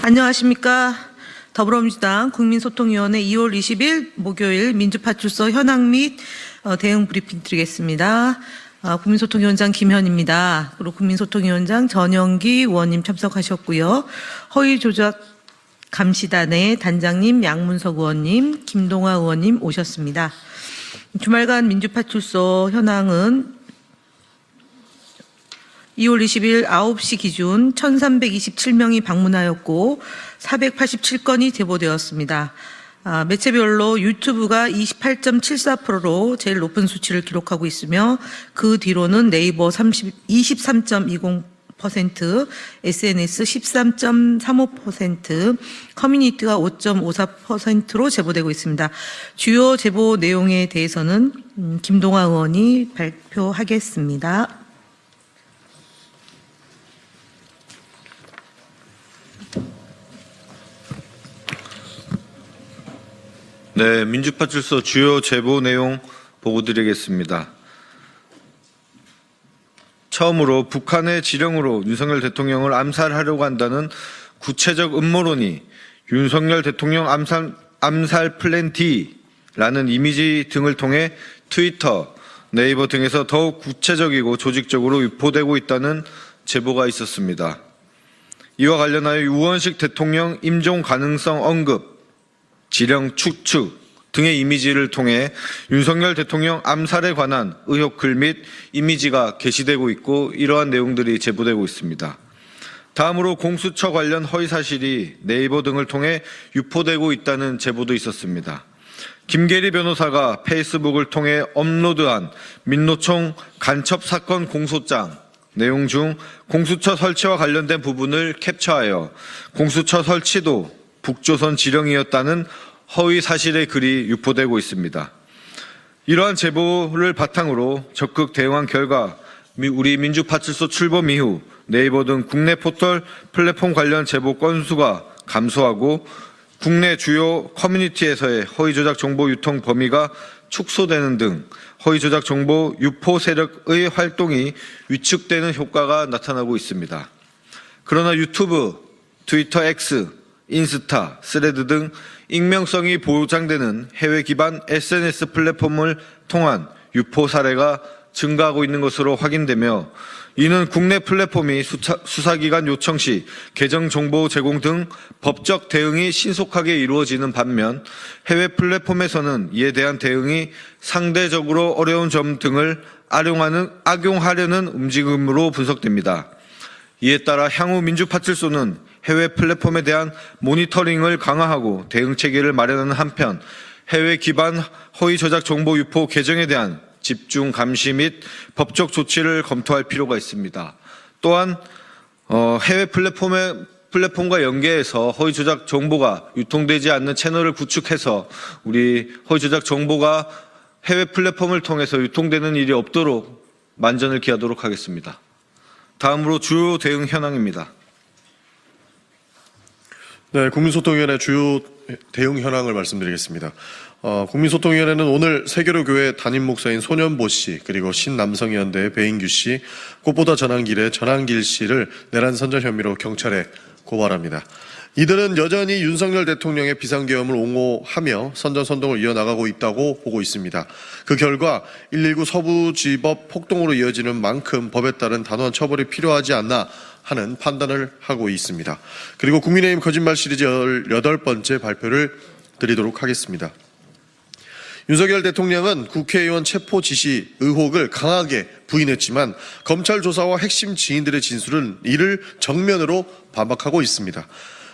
안녕하십니까. 더불어민주당 국민소통위원회 2월 20일 목요일 민주파출소 현황 및 대응 브리핑 드리겠습니다. 국민소통위원장 김현입니다. 그리고 국민소통위원장 전영기 의원님 참석하셨고요. 허위조작 감시단의 단장님 양문석 의원님, 김동아 의원님 오셨습니다. 주말간 민주파출소 현황은 2월 20일 9시 기준 1,327명이 방문하였고 487건이 제보되었습니다. 매체별로 유튜브가 28.74%로 제일 높은 수치를 기록하고 있으며 그 뒤로는 네이버 23.20%, SNS 13.35%, 커뮤니티가 5.54%로 제보되고 있습니다. 주요 제보 내용에 대해서는 김동아 의원이 발표하겠습니다. 네, 민주파출소 주요 제보 내용 보고 드리겠습니다. 처음으로 북한의 지령으로 윤석열 대통령을 암살하려고 한다는 구체적 음모론이 윤석열 대통령 암살 플랜 D라는 이미지 등을 통해 트위터, 네이버 등에서 더욱 구체적이고 조직적으로 유포되고 있다는 제보가 있었습니다. 이와 관련하여 우원식 대통령 임종 가능성 언급, 지령 축축 등의 이미지를 통해 윤석열 대통령 암살에 관한 의혹 글 및 이미지가 게시되고 있고 이러한 내용들이 제보되고 있습니다. 다음으로 공수처 관련 허위사실이 네이버 등을 통해 유포되고 있다는 제보도 있었습니다. 김계리 변호사가 페이스북을 통해 업로드한 민노총 간첩사건 공소장 내용 중 공수처 설치와 관련된 부분을 캡처하여 공수처 설치도 북조선 지령이었다는 허위 사실의 글이 유포되고 있습니다. 이러한 제보를 바탕으로 적극 대응한 결과 우리 민주파출소 출범 이후 네이버 등 국내 포털 플랫폼 관련 제보 건수가 감소하고 국내 주요 커뮤니티에서의 허위조작 정보 유통 범위가 축소되는 등 허위조작 정보 유포 세력의 활동이 위축되는 효과가 나타나고 있습니다. 그러나 유튜브, 트위터 X, 인스타, 스레드 등 익명성이 보장되는 해외 기반 SNS 플랫폼을 통한 유포 사례가 증가하고 있는 것으로 확인되며 이는 국내 플랫폼이 수사기관 요청 시 계정 정보 제공 등 법적 대응이 신속하게 이루어지는 반면 해외 플랫폼에서는 이에 대한 대응이 상대적으로 어려운 점 등을 악용하려는 움직임으로 분석됩니다. 이에 따라 향후 민주파출소는 해외 플랫폼에 대한 모니터링을 강화하고 대응 체계를 마련하는 한편 해외 기반 허위 조작 정보 유포 계정에 대한 집중 감시 및 법적 조치를 검토할 필요가 있습니다. 또한 해외 플랫폼과 연계해서 허위 조작 정보가 유통되지 않는 채널을 구축해서 우리 허위 조작 정보가 해외 플랫폼을 통해서 유통되는 일이 없도록 만전을 기하도록 하겠습니다. 다음으로 주요 대응 현황입니다. 네, 국민소통위원회 주요 대응 현황을 말씀드리겠습니다. 국민소통위원회는 오늘 세계로교회 담임 목사인 손현보 씨 그리고 신남성연대의 배인규 씨, 꽃보다 전환길의 전환길 씨를 내란 선전 혐의로 경찰에 고발합니다. 이들은 여전히 윤석열 대통령의 비상계엄을 옹호하며 선전선동을 이어나가고 있다고 보고 있습니다. 그 결과 119 서부지법 폭동으로 이어지는 만큼 법에 따른 단호한 처벌이 필요하지 않나 하는 판단을 하고 있습니다. 그리고 국민의힘 거짓말 시리즈 18번째 발표를 드리도록 하겠습니다. 윤석열 대통령은 국회의원 체포 지시 의혹을 강하게 부인했지만 검찰 조사와 핵심 지인들의 진술은 이를 정면으로 반박하고 있습니다.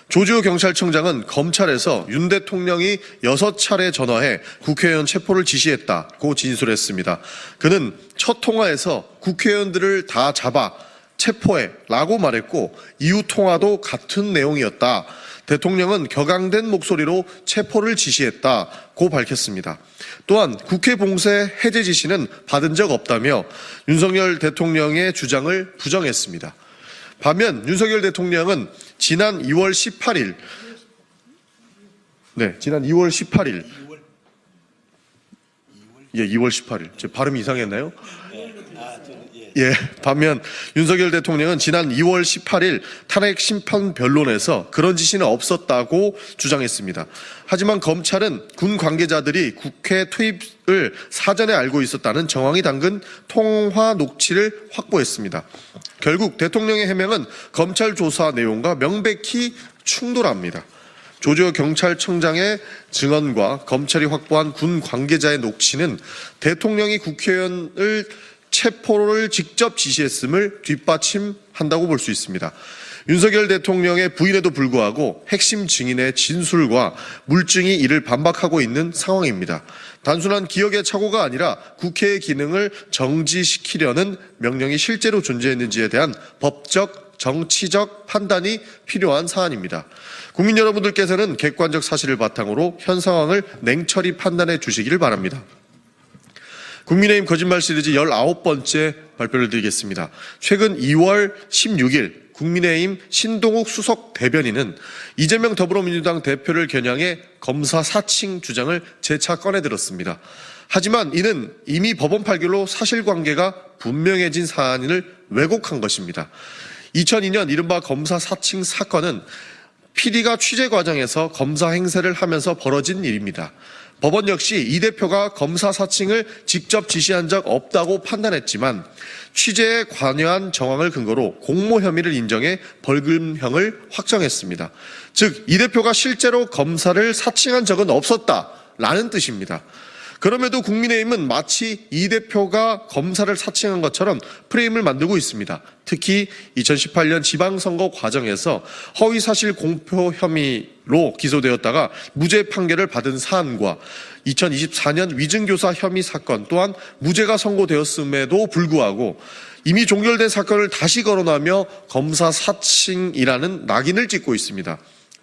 조지호 경찰청장은 검찰에서 윤 대통령이 6차례 전화해 국회의원 체포를 지시했다고 진술했습니다. 그는 첫 통화에서 국회의원들을 다 잡아 체포해 라고 말했고 이후 통화도 같은 내용이었다. 대통령은 격앙된 목소리로 체포를 지시했다고 밝혔습니다. 또한 국회 봉쇄 해제 지시는 받은 적 없다며 윤석열 대통령의 주장을 부정했습니다. 반면 윤석열 대통령은 지난 2월 18일 제 발음이 이상했나요? 반면 윤석열 대통령은 지난 2월 18일 탄핵 심판 변론에서 그런 지시는 없었다고 주장했습니다. 하지만 검찰은 군 관계자들이 국회 투입을 사전에 알고 있었다는 정황이 담긴 통화 녹취를 확보했습니다. 결국 대통령의 해명은 검찰 조사 내용과 명백히 충돌합니다. 조지호 경찰청장의 증언과 검찰이 확보한 군 관계자의 녹취는 대통령이 국회의원을 체포를 직접 지시했음을 뒷받침한다고 볼 수 있습니다. 윤석열 대통령의 부인에도 불구하고 핵심 증인의 진술과 물증이 이를 반박하고 있는 상황입니다. 단순한 기억의 착오가 아니라 국회의 기능을 정지시키려는 명령이 실제로 존재했는지에 대한 법적, 정치적 판단이 필요한 사안입니다. 국민 여러분들께서는 객관적 사실을 바탕으로 현 상황을 냉철히 판단해 주시기를 바랍니다. 국민의힘 거짓말 시리즈 19번째 발표를 드리겠습니다. 최근 2월 16일 국민의힘 신동욱 수석 대변인은 이재명 더불어민주당 대표를 겨냥해 검사 사칭 주장을 재차 꺼내들었습니다. 하지만 이는 이미 법원 판결로 사실관계가 분명해진 사안을 왜곡한 것입니다. 2002년 이른바 검사 사칭 사건은 PD가 취재 과정에서 검사 행세를 하면서 벌어진 일입니다. 법원 역시 이 대표가 검사 사칭을 직접 지시한 적 없다고 판단했지만 취재에 관여한 정황을 근거로 공모 혐의를 인정해 벌금형을 확정했습니다. 즉, 이 대표가 실제로 검사를 사칭한 적은 없었다라는 뜻입니다. 그럼에도 국민의힘은 마치 이 대표가 검사를 사칭한 것처럼 프레임을 만들고 있습니다. 특히 2018년 지방선거 과정에서 허위사실 공표 혐의로 기소되었다가 무죄 판결을 받은 사안과 2024년 위증교사 혐의 사건 또한 무죄가 선고되었음에도 불구하고 이미 종결된 사건을 다시 거론하며 검사 사칭이라는 낙인을 찍고 있습니다.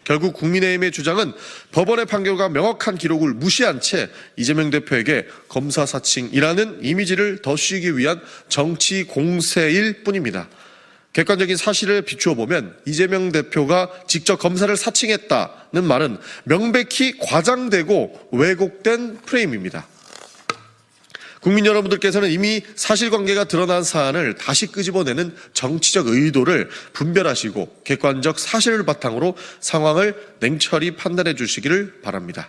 결국 국민의힘의 주장은 법원의 판결과 명확한 기록을 무시한 채 이재명 대표에게 검사 사칭이라는 이미지를 덧씌우기 위한 정치 공세일 뿐입니다. 객관적인 사실을 비추어 보면 이재명 대표가 직접 검사를 사칭했다는 말은 명백히 과장되고 왜곡된 프레임입니다. 국민 여러분들께서는 이미 사실관계가 드러난 사안을 다시 끄집어내는 정치적 의도를 분별하시고 객관적 사실을 바탕으로 상황을 냉철히 판단해 주시기를 바랍니다.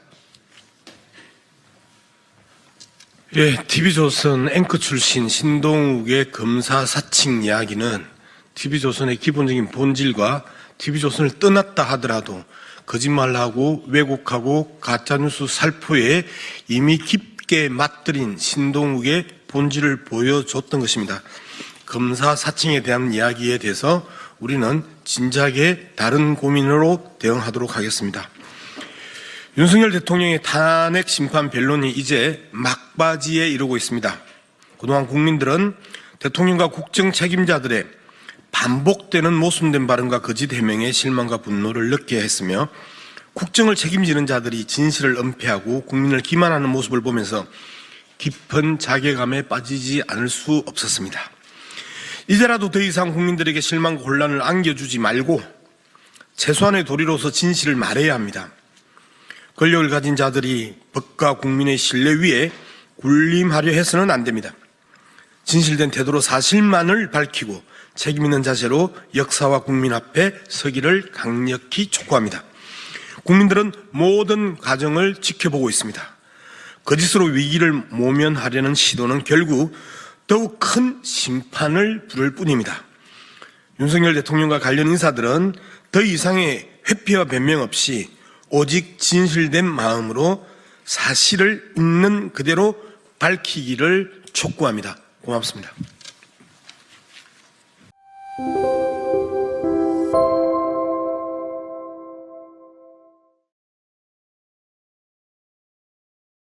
TV조선 앵커 출신 신동욱의 검사 사칭 이야기는 TV조선의 기본적인 본질과 TV조선을 떠났다 하더라도 거짓말하고 왜곡하고 가짜뉴스 살포에 이미 깊게 맞들인 신동욱의 본질을 보여줬던 것입니다. 검사 사칭에 대한 이야기에 대해서 우리는 진작에 다른 고민으로 대응하도록 하겠습니다. 윤석열 대통령의 탄핵 심판 변론이 이제 막바지에 이르고 있습니다. 그동안 국민들은 대통령과 국정 책임자들의 반복되는 모순된 발언과 거짓 해명에 실망과 분노를 느껴야 했으며 국정을 책임지는 자들이 진실을 은폐하고 국민을 기만하는 모습을 보면서 깊은 자괴감에 빠지지 않을 수 없었습니다. 이제라도 더 이상 국민들에게 실망과 혼란을 안겨주지 말고 최소한의 도리로서 진실을 말해야 합니다. 권력을 가진 자들이 법과 국민의 신뢰 위에 군림하려 해서는 안 됩니다. 진실된 태도로 사실만을 밝히고 책임 있는 자세로 역사와 국민 앞에 서기를 강력히 촉구합니다. 국민들은 모든 과정을 지켜보고 있습니다. 거짓으로 위기를 모면하려는 시도는 결국 더욱 큰 심판을 부를 뿐입니다. 윤석열 대통령과 관련 인사들은 더 이상의 회피와 변명 없이 오직 진실된 마음으로 사실을 있는 그대로 밝히기를 촉구합니다. 고맙습니다.